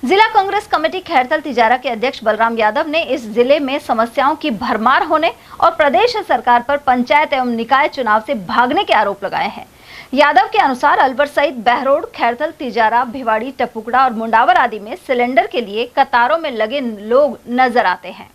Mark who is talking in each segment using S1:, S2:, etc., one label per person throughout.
S1: जिला कांग्रेस कमेटी खैरथल तिजारा के अध्यक्ष बलराम यादव ने इस जिले में समस्याओं की भरमार होने और प्रदेश सरकार पर पंचायत एवं निकाय चुनाव से भागने के आरोप लगाए हैं। यादव के अनुसार अलवर सहित बहरोड, खैरथल, तिजारा, भिवाड़ी, टपुकड़ा और मुंडावर आदि में सिलेंडर के लिए कतारों में लगे लोग नजर आते हैं।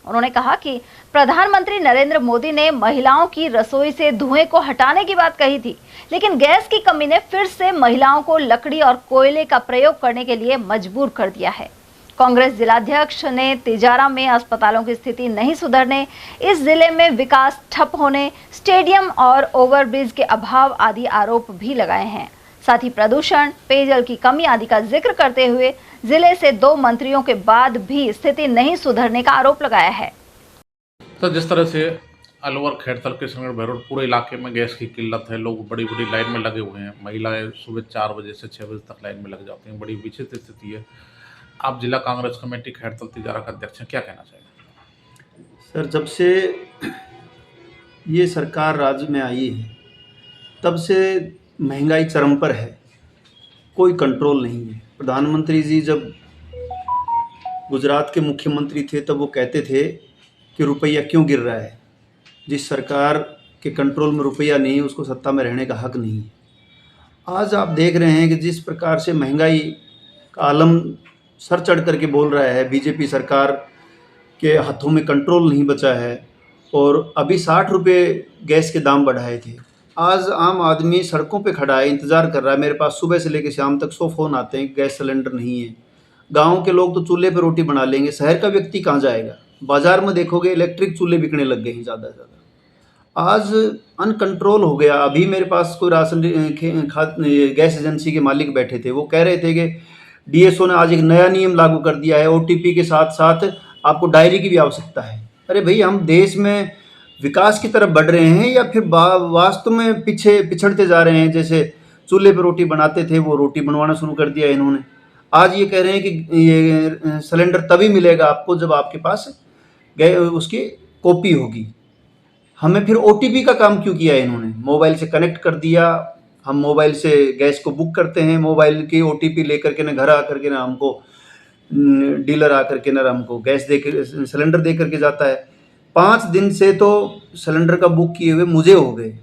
S1: उन्होंने कहा कि प्रधानमंत्री नरेंद्र मोदी ने महिलाओं की रसोई से धुएं को हटाने की बात कही थी, लेकिन गैस की कमी ने फिर से महिलाओं को लकड़ी और कोयले का प्रयोग करने के लिए मजबूर कर दिया है। कांग्रेस जिलाध्यक्ष ने तिजारा में अस्पतालों की स्थिति नहीं सुधरने, इस जिले में विकास ठप होने, स्टेडियम और ओवरब्रिज के अभाव आदि आरोप भी लगाए हैं। साथ ही प्रदूषण, पेयजल की कमी आदि का जिक्र करते हुए जिले से 2 मंत्रियों के बाद भी स्थिति नहीं सुधरने का आरोप लगाया है।
S2: तो जिस तरह से अलवर, खैरथल के संग बहरोड पूरे इलाके में गैस की किल्लत है, लोग बड़ी बड़ी लाइन में लगे हुए हैं, महिलाएं सुबह 4 बजे से 6 बजे तक लाइन में लग जाती हैं, बड़ी विचित्र स्थिति है। आप जिला कांग्रेस कमेटी खैरथल तिजारा का अध्यक्ष हैं, क्या कहना चाहेंगे?
S3: सर, जब से ये सरकार राज्य में आई है तब से महंगाई चरम पर है, कोई कंट्रोल नहीं है। प्रधानमंत्री जी जब गुजरात के मुख्यमंत्री थे तब वो कहते थे कि रुपया क्यों गिर रहा है। जिस सरकार के कंट्रोल में रुपया नहीं है उसको सत्ता में रहने का हक नहीं है। आज आप देख रहे हैं कि जिस प्रकार से महंगाई का आलम सर चढ़ करके बोल रहा है, बीजेपी सरकार के हाथों में कंट्रोल नहीं बचा है और अभी 60 रुपये गैस के दाम बढ़ाए थे। आज आम आदमी सड़कों पे खड़ा है, इंतज़ार कर रहा है। मेरे पास सुबह से लेकर शाम तक 100 फ़ोन आते हैं, गैस सिलेंडर नहीं है। गांव के लोग तो चूल्हे पे रोटी बना लेंगे, शहर का व्यक्ति कहाँ जाएगा? बाज़ार में देखोगे इलेक्ट्रिक चूल्हे बिकने लग गए हैं ज़्यादा से ज़्यादा। आज अनकंट्रोल हो गया। अभी मेरे पास कोई गैस एजेंसी के मालिक बैठे थे, वो कह रहे थे कि डीएसओ ने आज एक नया नियम लागू कर दिया है, ओटीपी के साथ साथ आपको डायरी की भी आवश्यकता है। अरे भाई, हम देश में विकास की तरफ बढ़ रहे हैं या फिर वास्तव में पिछड़ते जा रहे हैं? जैसे चूल्हे पर रोटी बनाते थे वो रोटी बनवाना शुरू कर दिया इन्होंने। आज ये कह रहे हैं कि ये सिलेंडर तभी मिलेगा आपको जब आपके पास उसकी कॉपी होगी। हमें फिर ओटीपी का काम क्यों किया इन्होंने? मोबाइल से कनेक्ट कर दिया, हम मोबाइल से गैस को बुक करते हैं, मोबाइल की ओटीपी लेकर के ना घर आकर के ना हमको डीलर आकर के ना हमको गैस दे कर सिलेंडर दे करके जाता है। 5 दिन से तो सिलेंडर का बुक किए हुए मुझे हो गए,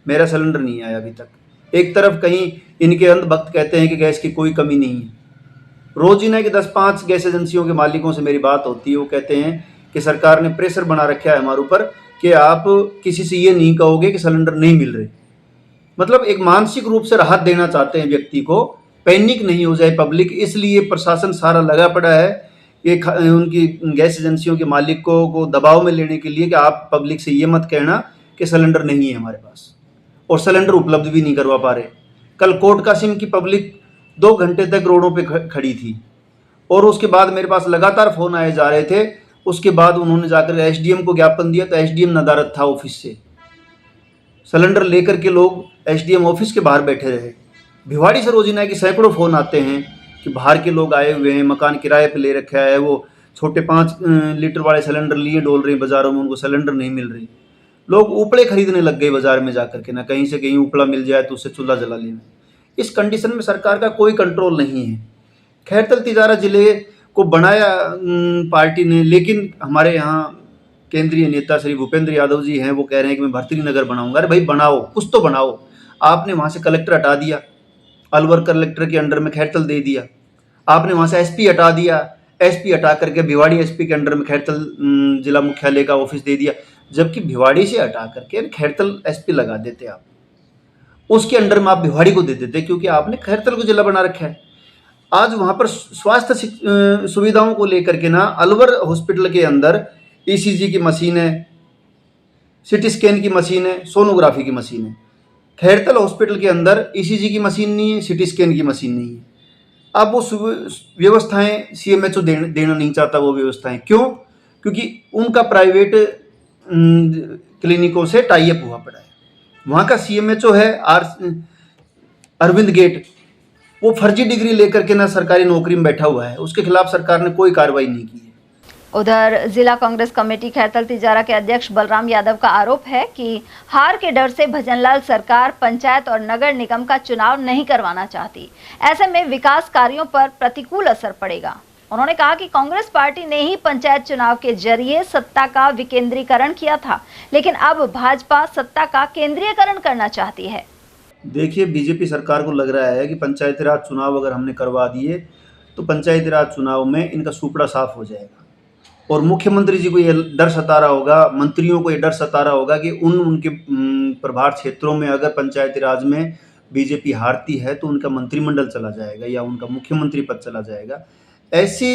S3: मेरा सिलेंडर नहीं आया अभी तक। एक तरफ कहीं इनके अंधभक्त कहते हैं कि गैस की कोई कमी नहीं है। रोजीना की 10-5 गैस एजेंसियों के मालिकों से मेरी बात होती है, वो कहते हैं कि सरकार ने प्रेशर बना रखा है हमारे ऊपर कि आप किसी से ये नहीं कहोगे कि सिलेंडर नहीं मिल रहे। मतलब एक मानसिक रूप से राहत देना चाहते हैं व्यक्ति को, पैनिक नहीं हो जाए पब्लिक, इसलिए प्रशासन सारा लगा पड़ा है ये उनकी गैस एजेंसियों के मालिक को दबाव में लेने के लिए कि आप पब्लिक से ये मत कहना कि सिलेंडर नहीं है हमारे पास, और सिलेंडर उपलब्ध भी नहीं करवा पा रहे। कल कोट कासिम की पब्लिक 2 घंटे तक रोडों पे खड़ी थी और उसके बाद मेरे पास लगातार फ़ोन आए जा रहे थे। उसके बाद उन्होंने जाकर एसडीएम को ज्ञापन दिया तो एसडीएम नदारद था ऑफिस से। सिलेंडर लेकर के लोग एसडीएम ऑफिस के बाहर बैठे रहे। भिवाड़ी से रोजीना के सैकड़ों फ़ोन आते हैं कि बाहर के लोग आए हुए हैं, मकान किराए पे ले रखा है, वो छोटे 5 लीटर वाले सिलेंडर लिए डोल रहे हैं बाज़ारों में, उनको सिलेंडर नहीं मिल रही। लोग उपड़े खरीदने लग गए बाज़ार में जाकर के, ना कहीं से कहीं उपड़ा मिल जाए तो उससे चूल्हा जला लेना। इस कंडीशन में सरकार का कोई कंट्रोल नहीं है। खैरथल तिजारा जिले को बनाया पार्टी ने, लेकिन हमारे यहाँ केंद्रीय नेता श्री भूपेंद्र यादव जी हैं, वो कह रहे हैं कि मैं भर्तरी नगर बनाऊंगा। अरे भाई बनाओ, कुछ तो बनाओ। आपने वहाँ से कलेक्टर हटा दिया, अलवर कलेक्टर के अंडर में खैरथल दे दिया। आपने वहाँ से एसपी हटा दिया, एसपी हटा करके भिवाड़ी एसपी के अंडर में खैरथल जिला मुख्यालय का ऑफिस दे दिया। जबकि भिवाड़ी से हटा करके खैरथल एसपी लगा देते आप, उसके अंडर में आप भिवाड़ी को दे देते, क्योंकि आपने खैरथल को जिला बना रखा है। आज वहाँ पर स्वास्थ्य सुविधाओं को लेकर के ना अलवर हॉस्पिटल के अंदर ईसीजी की मशीन है, सिटी स्कैन की मशीन है, सोनोग्राफी की मशीन है। खैरथल हॉस्पिटल के अंदर ईसीजी की मशीन नहीं है, सिटी स्कैन की मशीन नहीं है। अब वो व्यवस्थाएं सीएमएचओ देना नहीं चाहता वो व्यवस्थाएं। क्यों? क्योंकि उनका प्राइवेट क्लिनिकों से टाई अप हुआ पड़ा है। वहाँ का सीएमएचओ है अरविंद गेट, वो फर्जी डिग्री लेकर के ना सरकारी नौकरी में बैठा हुआ है, उसके खिलाफ सरकार ने कोई कार्रवाई नहीं की है।
S1: उधर जिला कांग्रेस कमेटी खैरतल तिजारा के अध्यक्ष बलराम यादव का आरोप है कि हार के डर से भजनलाल सरकार पंचायत और नगर निगम का चुनाव नहीं करवाना चाहती। ऐसे में विकास कार्यों पर प्रतिकूल असर पड़ेगा। उन्होंने कहा कि कांग्रेस पार्टी ने ही पंचायत चुनाव के जरिए सत्ता का विकेंद्रीकरण किया था, लेकिन अब भाजपा सत्ता का केंद्रीयकरण करना चाहती है।
S3: देखिए, बीजेपी सरकार को लग रहा है कि पंचायती राज चुनाव अगर हमने करवा दिए तो पंचायती राज चुनाव में इनका सुपड़ा साफ हो जाएगा। और मुख्यमंत्री जी को ये डर सता रहा होगा, मंत्रियों को ये डर सता रहा होगा कि उनके प्रभार क्षेत्रों में अगर पंचायती राज में बीजेपी हारती है तो उनका मंत्रिमंडल चला जाएगा या उनका मुख्यमंत्री पद चला जाएगा। ऐसी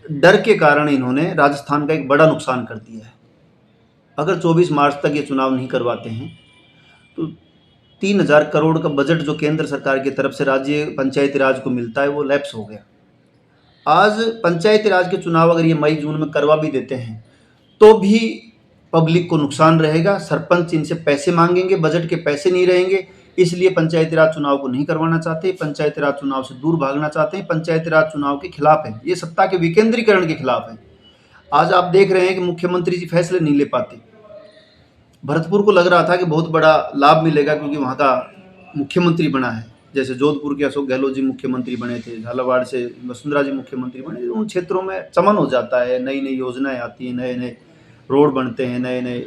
S3: डर के कारण इन्होंने राजस्थान का एक बड़ा नुकसान कर दिया है। अगर 24 मार्च तक ये चुनाव नहीं करवाते हैं तो 3000 करोड़ का बजट जो केंद्र सरकार की तरफ से राज्य पंचायती राज को मिलता है वो लैप्स हो गया। आज पंचायती राज के चुनाव अगर ये मई जून में करवा भी देते हैं तो भी पब्लिक को नुकसान रहेगा। सरपंच इनसे पैसे मांगेंगे, बजट के पैसे नहीं रहेंगे, इसलिए पंचायती राज चुनाव को नहीं करवाना चाहते। पंचायती राज चुनाव से दूर भागना चाहते हैं, पंचायती राज चुनाव के खिलाफ है, ये सत्ता के विकेंद्रीकरण के खिलाफ है। आज आप देख रहे हैं कि मुख्यमंत्री जी फैसले नहीं ले पाते। भरतपुर को लग रहा था कि बहुत बड़ा लाभ मिलेगा क्योंकि वहाँ का मुख्यमंत्री बना है, जैसे जोधपुर के अशोक गहलोत जी मुख्यमंत्री बने थे, झालावाड़ से वसुंधरा जी मुख्यमंत्री बने। उन क्षेत्रों में चमन हो जाता है, नई नई योजनाएं आती हैं, नए नए रोड बनते हैं, नए नए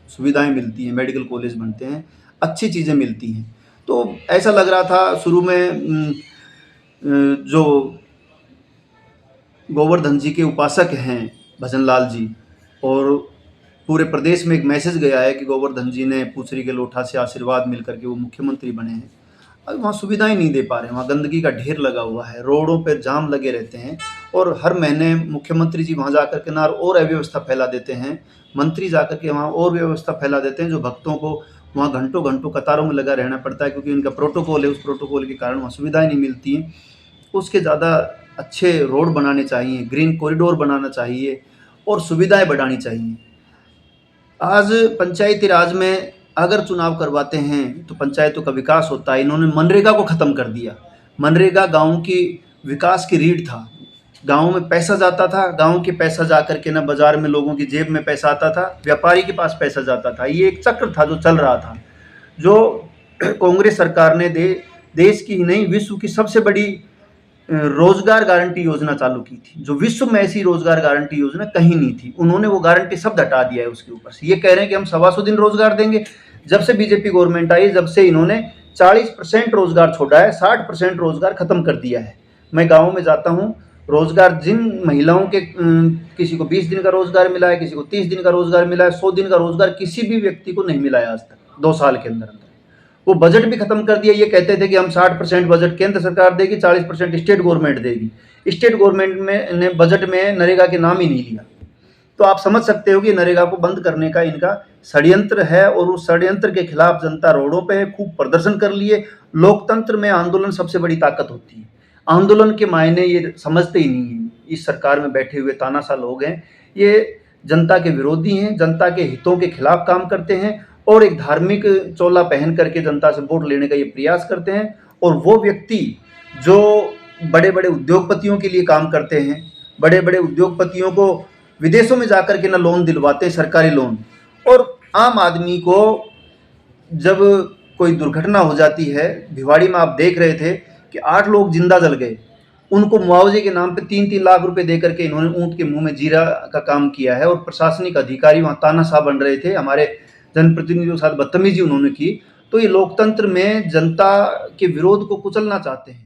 S3: सुविधाएं मिलती हैं, मेडिकल कॉलेज बनते हैं, अच्छी चीज़ें मिलती हैं। तो ऐसा लग रहा था शुरू में जो गोवर्धन जी के उपासक हैं भजनलाल जी, और पूरे प्रदेश में एक मैसेज गया है कि गोवर्धन जी ने पूछरी के लोठा से आशीर्वाद मिलकर के वो मुख्यमंत्री बने हैं। अब वहाँ सुविधाएं नहीं दे पा रहे हैं, वहाँ गंदगी का ढेर लगा हुआ है, रोडों पर जाम लगे रहते हैं और हर महीने मुख्यमंत्री जी वहाँ जाकर के ना और अव्यवस्था फैला देते हैं, मंत्री जाकर के वहाँ और व्यवस्था फैला देते हैं, जो भक्तों को वहाँ घंटों घंटों कतारों में लगा रहना पड़ता है क्योंकि उनका प्रोटोकॉल है। उस प्रोटोकॉल के कारण वहाँ सुविधाएं नहीं मिलती हैं। उसके ज़्यादा अच्छे रोड बनाने चाहिए, ग्रीन कॉरिडोर बनाना चाहिए और सुविधाएं बढ़ानी चाहिए। आज पंचायती राज में अगर चुनाव करवाते हैं तो पंचायतों का विकास होता है। इन्होंने मनरेगा को ख़त्म कर दिया। मनरेगा गाँव की विकास की रीढ़ था। गाँव में पैसा जाता था, गाँव के पैसा जा कर के ना बाजार में लोगों की जेब में पैसा आता था, व्यापारी के पास पैसा जाता था। ये एक चक्र था जो चल रहा था, जो कांग्रेस सरकार ने देश की ही नहीं विश्व की सबसे बड़ी रोजगार गारंटी योजना चालू की थी, जो विश्व में ऐसी रोजगार गारंटी योजना कहीं नहीं थी। उन्होंने वो गारंटी शब्द हटा दिया है उसके ऊपर से। ये कह रहे हैं कि हम 125 दिन रोजगार देंगे। जब से बीजेपी गवर्नमेंट आई, जब से इन्होंने 40% रोजगार छोड़ा है, 60% रोजगार खत्म कर दिया है। मैं गाँव में जाता हूँ, रोजगार जिन महिलाओं के किसी को 20 दिन का रोजगार मिला है, किसी को 30 दिन का रोजगार मिला है, 100 दिन का रोजगार किसी भी व्यक्ति को नहीं मिला है आज तक 2 साल के अंदर। वो बजट भी खत्म कर दिया। ये कहते थे कि हम 60% बजट केंद्र सरकार देगी, 40% स्टेट गवर्नमेंट देगी। स्टेट गवर्नमेंट ने बजट में नरेगा के नाम ही नहीं लिया। तो आप समझ सकते हो कि नरेगा को बंद करने का इनका षड्यंत्र है और उस षड्यंत्र के खिलाफ जनता रोडों पे खूब प्रदर्शन कर लिए। लोकतंत्र में आंदोलन सबसे बड़ी ताकत होती है। आंदोलन के मायने ये समझते ही नहीं है। इस सरकार में बैठे हुए तानाशाह लोग हैं, ये जनता के विरोधी हैं, जनता के हितों के खिलाफ काम करते हैं और एक धार्मिक चोला पहन करके जनता से वोट लेने का ये प्रयास करते हैं। और वो व्यक्ति जो बड़े बड़े उद्योगपतियों के लिए काम करते हैं, बड़े बड़े उद्योगपतियों को विदेशों में जाकर के ना लोन दिलवाते हैं, सरकारी लोन, और आम आदमी को जब कोई दुर्घटना हो जाती है, भिवाड़ी में आप देख रहे थे कि 8 लोग जिंदा जल गए, उनको मुआवजे के नाम पे 3-3 लाख रुपए दे करके इन्होंने ऊँट के मुंह में जीरा का काम किया है। और प्रशासनिक अधिकारी वहाँ तानाशाह बन रहे थे, हमारे जनप्रतिनिधियों के साथ बदतमीजी उन्होंने की। तो ये लोकतंत्र में जनता के विरोध को कुचलना चाहते हैं।